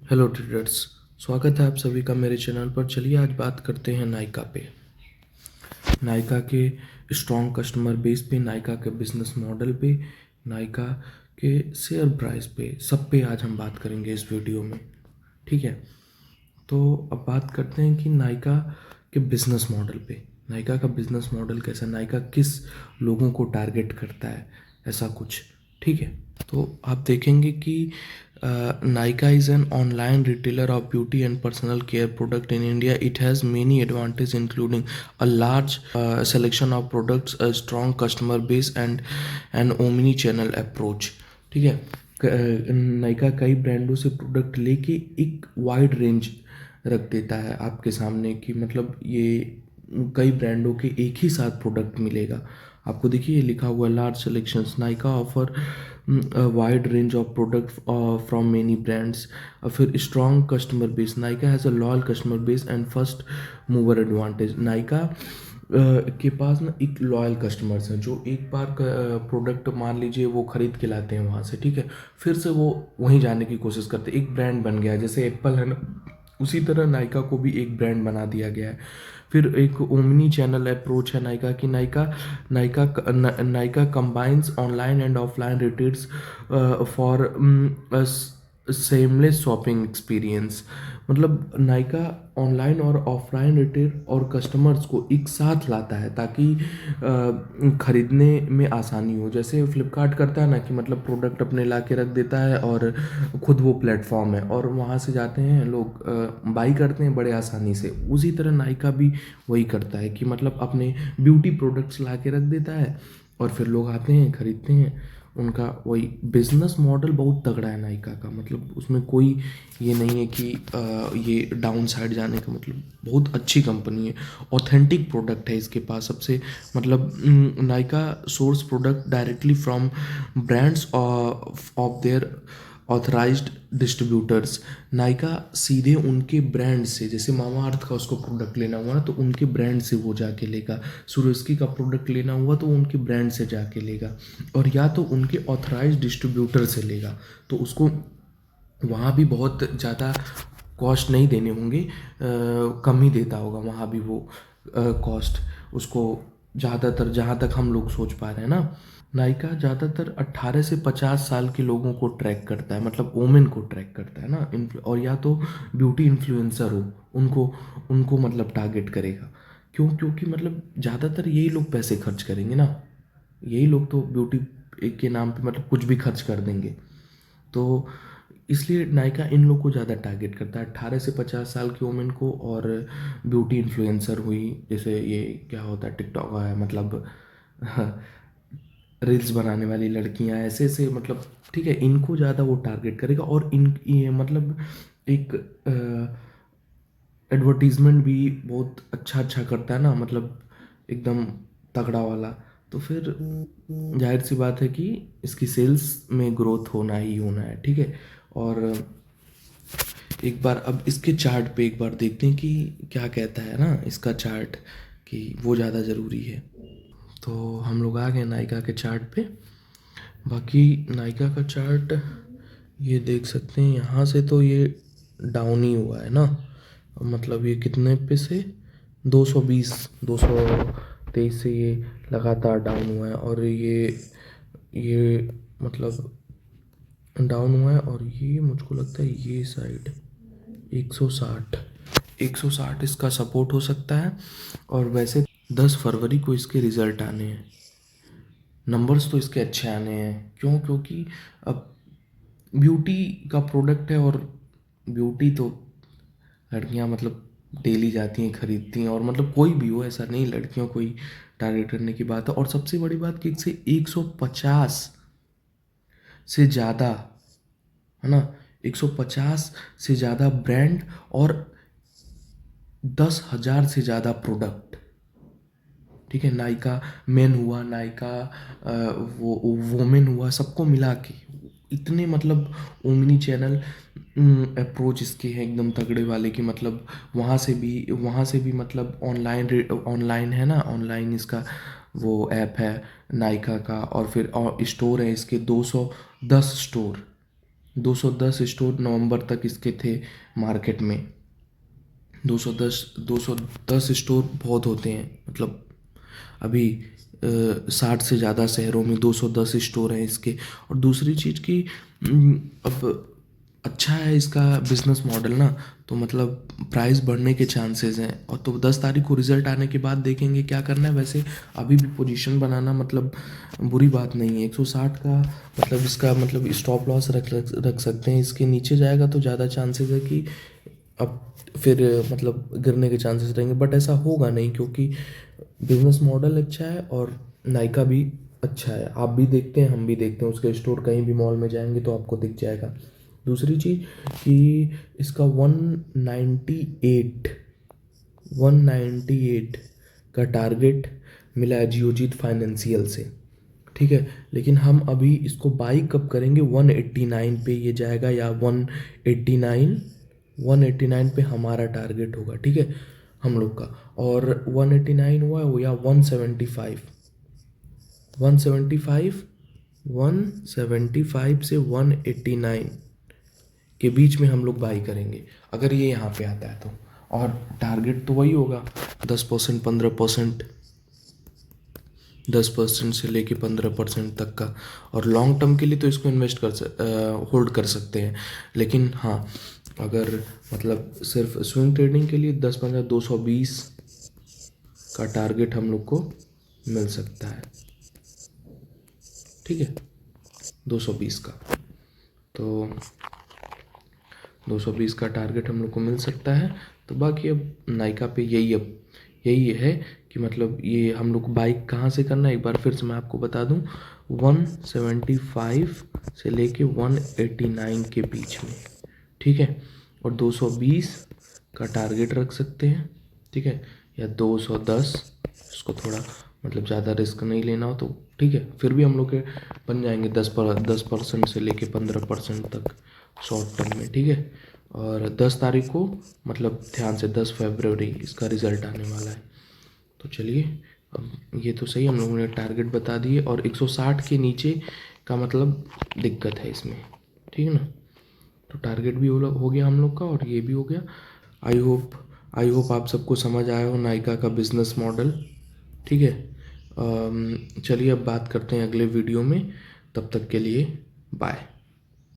Hello traders. स्वागत है आप सभी का मेरे चैनल पर। चलिए आज बात करते हैं नायका पे, नायका के स्ट्रॉन्ग कस्टमर बेस पे, नायका के बिजनेस मॉडल पे, नायका के शेयर प्राइस पे, सब पे आज हम बात करेंगे इस वीडियो में। ठीक है, तो अब बात करते हैं कि नायका के बिजनेस मॉडल पे। नायका का बिजनेस मॉडल कैसा, नायका किस लोगों को टारगेट करता है, ऐसा कुछ। ठीक है, तो आप देखेंगे कि Nykaa is an online retailer of beauty and personal care product in India. It has many advantage including a large selection of products, a strong customer base and an omni channel approach. ठीक है, नायका कई ब्रांडों से product लेके एक wide range रख देता है आपके सामने कि मतलब ये कई ब्रांडों के एक ही साथ प्रोडक्ट मिलेगा आपको। देखिए ये लिखा हुआ large selections, Nykaa offer wide range of product from many brands. फिर strong customer base, Nykaa has a loyal customer base and first mover advantage. Nykaa के पास ना एक लॉयल कस्टमर्स हैं जो एक बार प्रोडक्ट मान लीजिए वो खरीद के लाते हैं वहाँ से, ठीक है, फिर से वो वहीं जाने की कोशिश करते हैं। एक ब्रांड बन गया, जैसे एप्पल है ना, उसी तरह नायका को भी एक ब्रांड बना दिया गया है। फिर एक ओमनी चैनल अप्रोच है नायका की। Nykaa combines online and offline retails for seamless shopping experience. मतलब नायका ऑनलाइन और ऑफलाइन रिटेल और कस्टमर्स को एक साथ लाता है ताकि खरीदने में आसानी हो। जैसे फ्लिपकार्ट करता है ना कि मतलब प्रोडक्ट अपने ला के रख देता है और खुद वो प्लेटफॉर्म है और वहाँ से जाते हैं लोग, बाई करते हैं बड़े आसानी से। उसी तरह नायका भी वही करता है कि मतलब अपने ब्यूटी प्रोडक्ट्स ला के रख देता है और फिर लोग आते हैं खरीदते हैं। उनका वही बिजनेस मॉडल बहुत तगड़ा है नायका का, मतलब उसमें कोई ये नहीं है कि ये डाउन साइड जाने का, मतलब बहुत अच्छी कंपनी है। ऑथेंटिक प्रोडक्ट है इसके पास सबसे, मतलब Nykaa source product directly from brands of their authorised distributors. Nykaa सीधे उनके ब्रांड से, जैसे मामा अर्थ का उसको प्रोडक्ट लेना हुआ ना तो उनके ब्रांड से वो जाके लेगा, सुरुस्की का प्रोडक्ट लेना हुआ तो उनके ब्रांड से जाके लेगा, और या तो उनके ऑथराइज्ड डिस्ट्रीब्यूटर से लेगा तो उसको वहाँ भी बहुत ज़्यादा कॉस्ट नहीं देने होंगे, कम ही देता होगा वहाँ भी वो कॉस्ट उसको, ज़्यादातर जहाँ तक हम लोग सोच पा रहे हैं ना। नायका ज़्यादातर 18 से 50 साल के लोगों को ट्रैक करता है, मतलब वोमेन को ट्रैक करता है ना, और या तो ब्यूटी इन्फ्लुएंसर हो उनको उनको मतलब टारगेट करेगा। क्यों? क्योंकि मतलब ज़्यादातर यही लोग पैसे खर्च करेंगे ना, यही लोग तो ब्यूटी के नाम पे मतलब कुछ भी खर्च कर देंगे। तो इसलिए नायका इन लोग को ज़्यादा टारगेट करता है, 18 से 50 साल की वुमेन को। और ब्यूटी इन्फ्लुएंसर हुई, जैसे ये क्या होता है टिकटॉक है, मतलब रील्स बनाने वाली लड़कियां, ऐसे ऐसे मतलब, ठीक है, इनको ज़्यादा वो टारगेट करेगा। और इन ये मतलब एक एडवर्टीजमेंट भी बहुत अच्छा अच्छा करता है ना, मतलब एकदम तगड़ा वाला। तो फिर जाहिर सी बात है कि इसकी सेल्स में ग्रोथ होना ही होना है, ठीक है। और एक बार अब इसके चार्ट पे एक बार देखते हैं कि क्या कहता है ना इसका चार्ट, कि वो ज़्यादा ज़रूरी है। तो हम लोग आ गए नायका के चार्ट पे। बाकी नायका का चार्ट ये देख सकते हैं, यहाँ से तो ये डाउन ही हुआ है ना, मतलब ये कितने पे से 220 223 से ये लगातार डाउन हुआ है। और ये मतलब डाउन हुआ है। और ये मुझको लगता है ये साइड 160 160 इसका सपोर्ट हो सकता है। और वैसे 10 फरवरी को इसके रिजल्ट आने हैं, नंबर्स तो इसके अच्छे आने हैं। क्यों? क्योंकि अब ब्यूटी का प्रोडक्ट है, और ब्यूटी तो लड़कियां मतलब डेली जाती हैं खरीदती हैं, और मतलब कोई भी हो ऐसा नहीं, लड़कियों को ही टारगेट करने की बात है। और सबसे बड़ी बात कि इससे 150 से ज़्यादा, है ना, 150 से ज़्यादा ब्रांड और 10,000 से ज़्यादा प्रोडक्ट, ठीक है। नायका मेन हुआ, नायका वो वोमेन हुआ, सबको मिला के इतने मतलब ओमनी चैनल अप्रोच इसके हैं एकदम तगड़े वाले की, मतलब वहाँ से भी मतलब ऑनलाइन है ना, ऑनलाइन इसका वो ऐप है नायका का। और फिर और स्टोर है इसके 210 स्टोर, 210 स्टोर नवंबर तक इसके थे मार्केट में। 210 स्टोर बहुत होते हैं, मतलब अभी 60 से ज़्यादा शहरों में 210 स्टोर हैं इसके। और दूसरी चीज़ कि अब अच्छा है इसका बिजनेस मॉडल ना, तो मतलब प्राइस बढ़ने के चांसेस हैं। और तो 10 तारीख को रिजल्ट आने के बाद देखेंगे क्या करना है। वैसे अभी भी पोजीशन बनाना मतलब बुरी बात नहीं है। 160 का मतलब इसका मतलब स्टॉप लॉस रख सकते हैं। इसके नीचे जाएगा तो ज़्यादा चांसेस है कि अब फिर मतलब गिरने के चांसेस रहेंगे, बट ऐसा होगा नहीं क्योंकि बिजनेस मॉडल अच्छा है और नायका भी अच्छा है। आप भी देखते हैं, हम भी देखते हैं उसके स्टोर, कहीं भी मॉल में जाएंगे तो आपको दिख जाएगा। दूसरी चीज़ कि इसका 198 का टारगेट मिला है जियोजीत फाइनेंशियल से, ठीक है। लेकिन हम अभी इसको बाई कब करेंगे, 189 पे ये जाएगा या 189 पे हमारा टारगेट होगा, ठीक है, हम लोग का। और 189 हुआ या 175, 175 175 से 189 के बीच में हम लोग बाई करेंगे अगर ये यहाँ पे आता है तो। और टारगेट तो वही होगा 10%, 15%, 10% से लेके 15% तक का। और लॉन्ग टर्म के लिए तो इसको होल्ड कर सकते हैं। लेकिन हाँ, अगर मतलब सिर्फ स्विंग ट्रेडिंग के लिए 10-15 220 का टारगेट हम लोग को मिल सकता है, ठीक है, 220 का। तो 220 का टारगेट हम लोग को मिल सकता है। तो बाकी अब नायका पे यही है कि मतलब ये हम लोग को बाइक कहाँ से करना है, एक बार फिर से मैं आपको बता दूं, 175 से लेके 189 के बीच में, ठीक है। और 220 का टारगेट रख सकते हैं, ठीक है, या 210, उसको थोड़ा मतलब ज़्यादा रिस्क नहीं लेना हो तो ठीक है, फिर भी हम लोग के बन जाएंगे 10% से लेके 15% तक शॉर्ट टर्म में, ठीक है। और 10 तारीख को मतलब ध्यान से 10 फरवरी इसका रिज़ल्ट आने वाला है। तो चलिए, अब ये तो सही हम लोगों ने टारगेट बता दिए। और 160 के नीचे का मतलब दिक्कत है इसमें, ठीक है ना। तो टारगेट भी हो गया हम लोग का और ये भी हो गया। आई होप आप सबको समझ आया हो नायका का बिजनेस मॉडल, ठीक है। चलिए अब बात करते हैं अगले वीडियो में, तब तक के लिए बाय।